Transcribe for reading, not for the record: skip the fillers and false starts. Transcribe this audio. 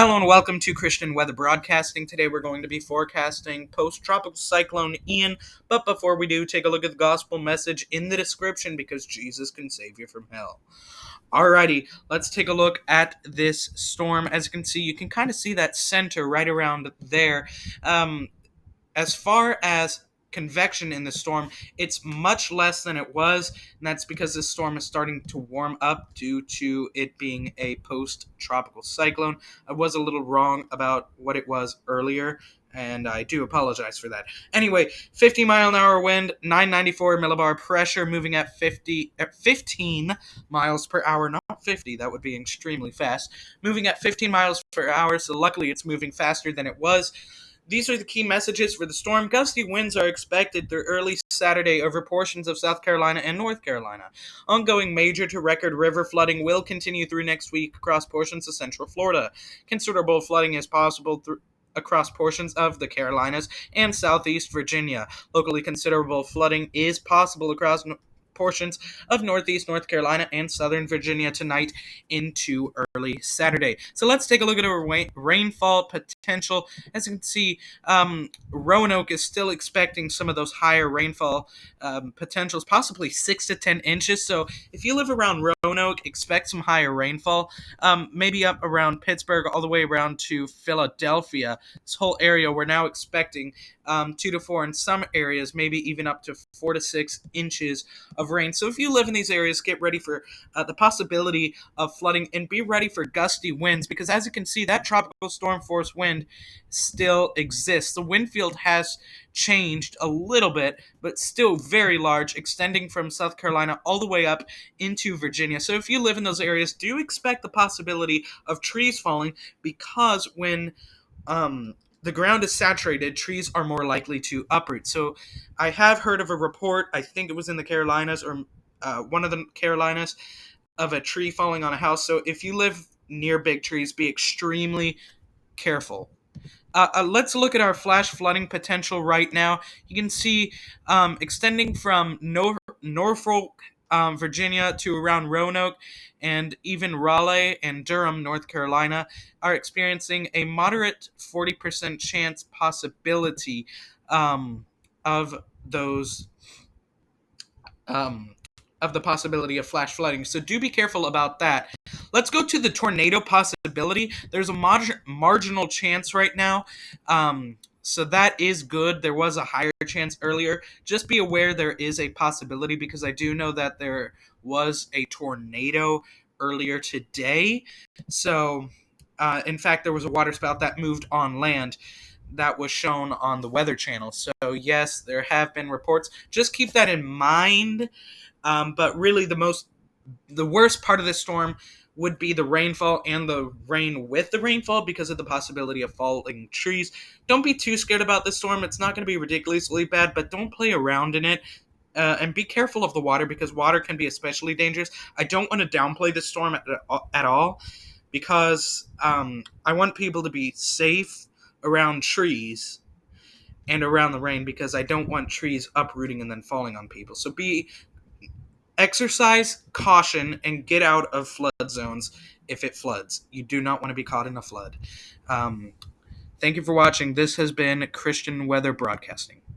Hello and welcome to Christian Weather Broadcasting. Today we're going to be forecasting post-tropical cyclone Ian. But before we do, take a look at the gospel message in the description because Jesus can save you from hell. Alrighty, let's take a look at this storm. As you can see, you can kind of see that center right around there. As far as convection in the storm, it's much less than it was, and that's because this storm is starting to warm up due to it being a post-tropical cyclone. I was a little wrong about what it was earlier, and I do apologize for that. Anyway, 50-mile-an-hour wind, 994 millibar pressure, moving at 15 miles per hour, not 50, that would be extremely fast, moving at 15 miles per hour, so luckily it's moving faster than it was. These are the key messages for the storm. Gusty winds are expected through early Saturday over portions of South Carolina and North Carolina. Ongoing major to record river flooding will continue through next week across portions of central Florida. Considerable flooding is possible across portions of the Carolinas and southeast Virginia. Locally considerable flooding is possible across portions of northeast North Carolina and southern Virginia tonight into early Saturday. So let's take a look at our rainfall potential. As you can see, Roanoke is still expecting some of those higher rainfall potentials, possibly 6 to 10 inches. So if you live around Roanoke, expect some higher rainfall, maybe up around Pittsburgh all the way around to Philadelphia. This whole area we're now expecting 2 to 4 in some areas, maybe even up to 4 to 6 inches of rain. So if you live in these areas, get ready for the possibility of flooding and be ready for gusty winds because as you can see, that tropical storm force wind still exists. The wind field has changed a little bit, but still very large, extending from South Carolina all the way up into Virginia. So if you live in those areas, do expect the possibility of trees falling because when the ground is saturated, trees are more likely to uproot. So I have heard of a report, I think it was in the Carolinas or one of the Carolinas, of a tree falling on a house. So if you live near big trees, be extremely careful. Let's look at our flash flooding potential right now. You can see extending from Norfolk, Virginia to around Roanoke and even Raleigh and Durham, North Carolina, are experiencing a moderate 40% chance possibility of those um, of the possibility of flash flooding. So do be careful about that. Let's go to the tornado possibility. There's a marginal chance right now. So that is good. There was a higher chance earlier. Just be aware there is a possibility because I do know that there was a tornado earlier today. So, in fact, there was a waterspout that moved on land that was shown on the Weather Channel. So, yes, there have been reports. Just keep that in mind. But really, the worst part of this storm would be the rainfall and the rain with the rainfall because of the possibility of falling trees. Don't be too scared about this storm. It's not going to be ridiculously bad, but don't play around in it. And be careful of the water because water can be especially dangerous. I don't want to downplay this storm at all because I want people to be safe around trees and around the rain because I don't want trees uprooting and then falling on people. So exercise caution and get out of flood zones if it floods. You do not want to be caught in a flood. Thank you for watching. This has been Christian Weather Broadcasting.